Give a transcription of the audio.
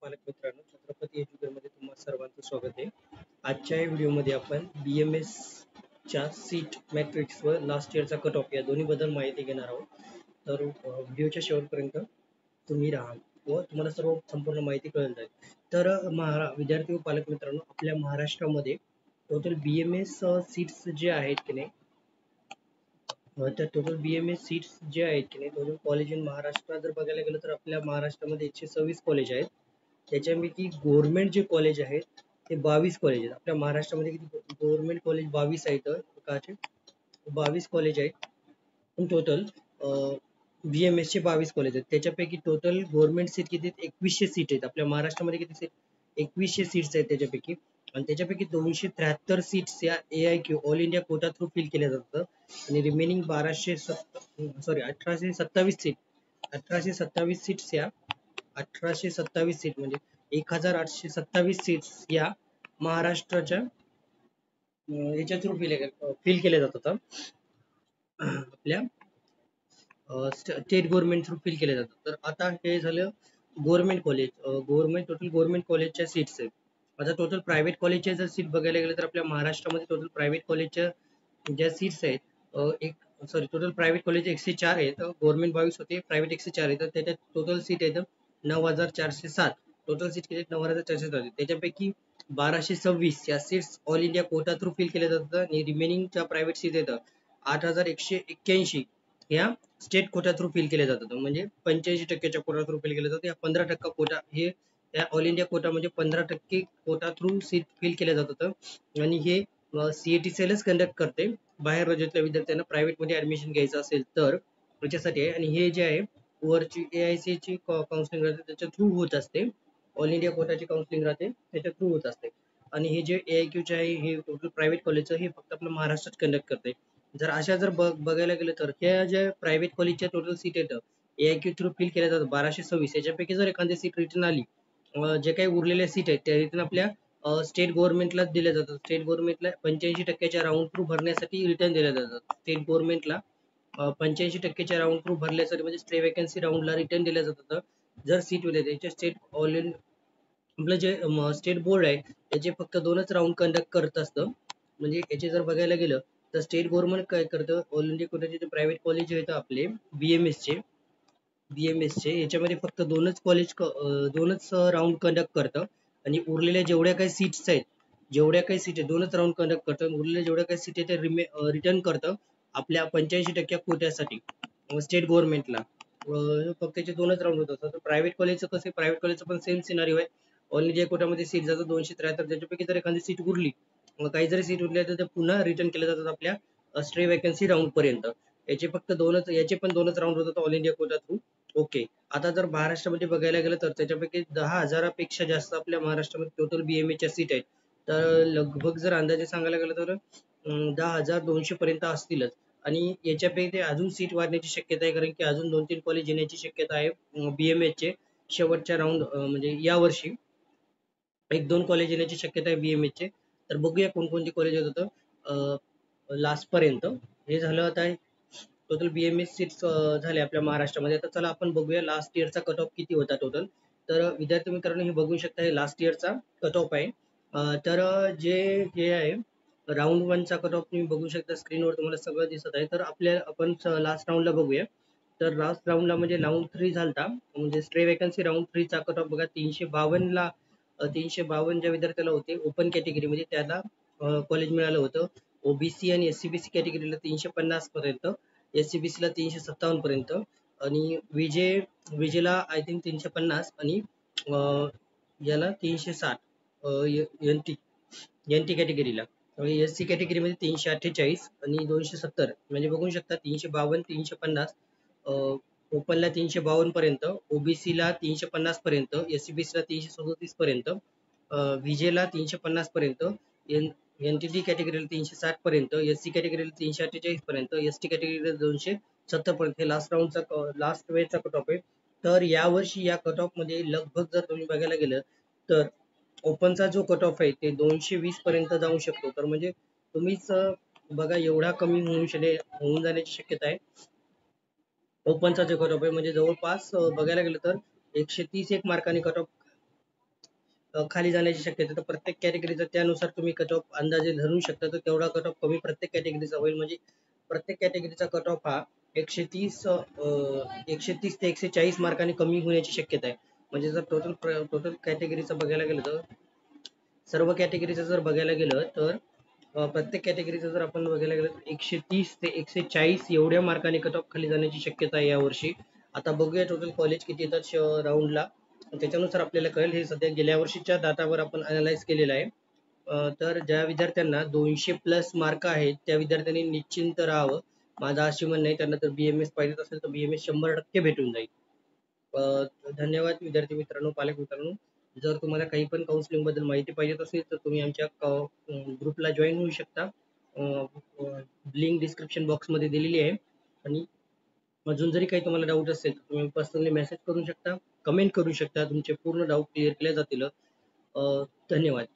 पालक मित्रांनो, छत्रपती एज्युकेशनमध्ये तुम्हा सर्वांचं स्वागत आहे. आजच्या या व्हिडिओमध्ये आपण BMS च्या सीट मॅट्रिक्स व लास्ट इयरचा कट ऑफ या दोन्ही बद्दल माहिती घेणार आहोत. तर व्हिडिओच्या शेवटपर्यंत तुम्ही राहा व तुम्हाला सर्व संपूर्ण माहिती कळून जाईल. तर विद्यार्थी व पालक मित्रांनो, आपल्या महाराष्ट्रामध्ये टोटल BMS सीट्स जे आहेत की नाही, तर टोटल BMS सीट्स जे आहेत की नाही, टोटल कॉलेज इन महाराष्ट्र जर बघायला गेलं तर आपल्या महाराष्ट्रामध्ये 126 कॉलेज आहेत. त्याच्यापैकी गव्हर्नमेंट जे कॉलेज आहेत ते 22 कॉलेज आहेत. आपल्या महाराष्ट्रामध्ये किती गव्हर्नमेंट कॉलेज 22 आहेत. काचे 22 कॉलेज आहेत टोटल. BMS चे 22 कॉलेज आहेत. त्याच्यापैकी टोटल गव्हर्नमेंट सीट किती आहेत? 2100 सीट आहेत. आपल्या महाराष्ट्रामध्ये किती सीट? 2100 सीट्स आहेत त्याच्यापैकी. आणि त्याच्यापैकी 273 सीट्स या AIQ all India quota through fill केल्या जातात आणि रिमेनिंग 1827 सीट्स या 1827 सीट म्हणजे 1827 सीट्स या महाराष्ट्राच्या याच्या थ्रू फिल केल्या जातात आपल्या स्टेट गव्हर्नमेंट थ्रू फिल केले जातात. तर आता हे झालं गव्हर्नमेंट कॉलेज. गव्हर्नमेंट कॉलेजच्या सीट्स आहेत. आता टोटल प्रायव्हेट कॉलेजच्या जर सीट बघायला गेलं तर आपल्या महाराष्ट्रामध्ये टोटल प्रायव्हेट कॉलेजच्या ज्या सीट्स आहेत टोटल प्रायव्हेट कॉलेज 104 आहेत. गव्हर्नमेंट 22 होते, प्रायव्हेट 104 आहेत. त्याच्यात टोटल सीट आहेत 9407. टोटल सीट किती 9407. त्याच्यापैकी 1226 या seats all India quota through fill केल्या जातात आणि रिमेनिंगच्या प्रायव्हेट सीट आहेत 8181 या स्टेट कोटा थ्रू फिल केले जातात. म्हणजे 85% कोटा थ्रू फिल केले जातात. या 15% कोटा हे या ऑल इंडिया कोटा म्हणजे 15% कोटा थ्रू सीट फिल केल्या जातात आणि हे CET सेलच कंडक्ट करते. बाहेर राज्यातल्या विद्यार्थ्यांना प्रायव्हेट मध्ये ऍडमिशन घ्यायचं असेल तर त्याच्यासाठी आहे. आणि हे जे आहे वरची AIC ची काउन्सिलिंग राहते त्याच्या थ्रू होत असते. ऑल इंडिया कोटाची काउन्सिलिंग राहते त्याच्या थ्रू होत असते. आणि हे जे AIQ चे आहे हे टोटल प्रायव्हेट कॉलेजचं हे फक्त आपलं महाराष्ट्रात कंडक्ट करते. जर अशा जर बघायला गेलं तर ह्या ज्या प्रायव्हेट कॉलेजच्या टोटल सीट आहेत AIQ थ्रू फिल केल्या जातात 1226. याच्यापैकी जर एखादी सीट रिटर्न आली, जे काही उरलेल्या सीट आहेत त्या रिटर्न आपल्या स्टेट गव्हर्नमेंटलाच दिल्या जातात. स्टेट गव्हर्नमेंटला 85%च्या राऊंड थ्रू भरण्यासाठी रिटर्न दिल्या जातात. स्टेट गव्हर्नमेंटला 85%च्या राऊंड थ्रू भरल्यासाठी म्हणजे स्टे वॅकन्सी राऊंडला रिटर्न दिल्या जातात. जर सीट उरले त्याच्या स्टेट ऑल इन आपलं जे स्टेट बोर्ड आहे त्याचे फक्त 2च राऊंड कंडक्ट करत असतं. म्हणजे याचे जर बघायला गेलं तर स्टेट गव्हर्नमेंट काय करतं, ऑल इंडिया कोटाचे जे प्रायव्हेट कॉलेज आहेत आपले BMS चे याच्यामध्ये फक्त दोनच राऊंड कंडक्ट करतं आणि उरलेल्या जेवढ्या काही सीट्स आहेत दोनच राऊंड कंडक्ट करतं. उरलेल्या जेवढ्या काही सीट आहेत त्या रिटर्न करतं आपल्या 85% कोट्यासाठी स्टेट गव्हर्नमेंटला. फक्त त्याचे दोनच राऊंड होत असतात. प्रायव्हेट कॉलेजचं कसं, प्रायव्हेट कॉलेजचं पण सेम सिनारिओ आहे. ऑल इंडिया कोटामध्ये सीट जातात 273. त्याच्यापैकी जर एखादी सीट उरली, काही जरी सीट उरल्या तर त्या पुन्हा रिटर्न केल्या जातात आपल्या स्टे वॅकन्सी राऊंड पर्यंत. याचे पण दोनच राऊंड होतात all India quota through. Okay. आता जर महाराष्ट्रामध्ये बघायला गेलं तर त्याच्यापैकी 10,000पेक्षा जास्त आपल्या महाराष्ट्रामध्ये टोटल BMS च्या सीट आहेत. तर लगभग जर अंदाजे सांगायला गेलं तर 10,200 पर्यंत असतीलच. आणि याच्यापैकी ते अजून सीट वाढण्याची शक्यता आहे, कारण की अजून 2-3 कॉलेज येण्याची शक्यता आहे BMS चे शेवटच्या राऊंड म्हणजे या वर्षी 1-2 कॉलेज येण्याची शक्यता आहे BMS चे. तर बघूया कोणकोणती कॉलेज होतं लास्ट पर्यंत. हे झालं आता टोटल BMS सीट्स झाले आपल्या महाराष्ट्रामध्ये. आता चला आपण बघूया लास्ट इयरचा कट ऑफ किती होता टोटल. तर विद्यार्थी मित्रांनो हे बघू शकता, हे लास्ट इयरचा कट ऑफ आहे. तर जे हे आहे राऊंड 1चा कट ऑफ तुम्ही बघू शकता स्क्रीनवर, तुम्हाला सगळं दिसत आहे. तर आपण लास्ट राऊंडला बघूया. तर लास्ट राऊंडला म्हणजे राऊंड 3 झालता, म्हणजे स्ट्रे वॅकन्सी राऊंड 3चा कट ऑफ बघा 352 ला. 352 ज्या विद्यार्थ्याला होते ओपन कॅटेगरीमध्ये त्याला कॉलेज मिळालं होतं. OBC आणि SCBC कॅटेगरीला 350 पर्यंत, SCBC ला 357 पर्यंत आणि विजेला आय थिंक 350 आणि याला 360 NT कॅटेगरीला. SC कॅटेगरीमध्ये 348 आणि 270. म्हणजे बघू शकता 352 350 ओपनला 352 पर्यंत, OBC ला 350 पर्यंत, SCBC ला 337 पर्यंत, विजेला 350 पर्यंत, NTT कॅटेगरीला 360 पर्यंत, SC कॅटेगरीला 348 पर्यंत, ST कॅटेगरीला 270 पर्यंत. हे लास्ट वेळचा कट ऑफ आहे. तर यावर्षी या कट ऑफ मध्ये लगभग जर तुम्ही बघायला गेलं तर ओपनचा जो कट ऑफ आहे ते 220 पर्यंत जाऊ शकतो. तर म्हणजे तुम्हीच बघा एवढा कमी होऊन जाण्याची शक्यता आहे. ओपनचा जो कट ऑफ आहे म्हणजे जवळपास बघायला गेलं तर 130 एक मार्काने कट ऑफ खाली जाण्याची शक्यता, तर प्रत्येक कॅटेगरीचा त्यानुसार तुम्ही कट ऑफ अंदाजे धरू शकता. तर तेवढा कट ऑफ कमी प्रत्येक कॅटेगरीचा होईल. म्हणजे प्रत्येक कॅटेगरीचा कट ऑफ हा 130 ते 140 मार्कांनी कमी होण्याची शक्यता आहे. म्हणजे जर टोटल कॅटेगरीचं बघायला गेलं तर सर्व कॅटेगरीचं जर बघायला गेलं तर प्रत्येक कॅटेगरीचं जर आपण बघायला गेलं तर 130 ते 140 एवढ्या मार्काने कट ऑफ खाली जाण्याची शक्यता आहे यावर्षी. आता बघूया टोटल कॉलेज किती येतात राऊंडला, त्याच्यानुसार आपल्याला कळेल. हे सध्या गेल्या वर्षीच्या डाटावर आपण अनालाइज केलेलं आहे. तर ज्या विद्यार्थ्यांना 200 प्लस मार्क आहेत त्या विद्यार्थ्यांनी निश्चिंत राहावं. माझं अशी म्हणणं आहे, त्यांना जर BMS पाहिजे असेल तर BMS 100% भेटून जाईल. धन्यवाद विद्यार्थी मित्रांनो, पालक मित्रांनो. जर तुम्हाला काही पण काउन्सिलिंग बद्दल माहिती पाहिजे असेल तर तुम्ही आमच्या ग्रुपला जॉईन होऊ शकता. लिंक डिस्क्रिप्शन बॉक्समध्ये दिलेली आहे. आणि अजून जरी काही तुम्हाला डाऊट असेल तर तुम्ही पर्सनली मेसेज करू शकता, कमेंट करू शकता. तुमचे पूर्ण डाऊट क्लिअर केले जातील. धन्यवाद.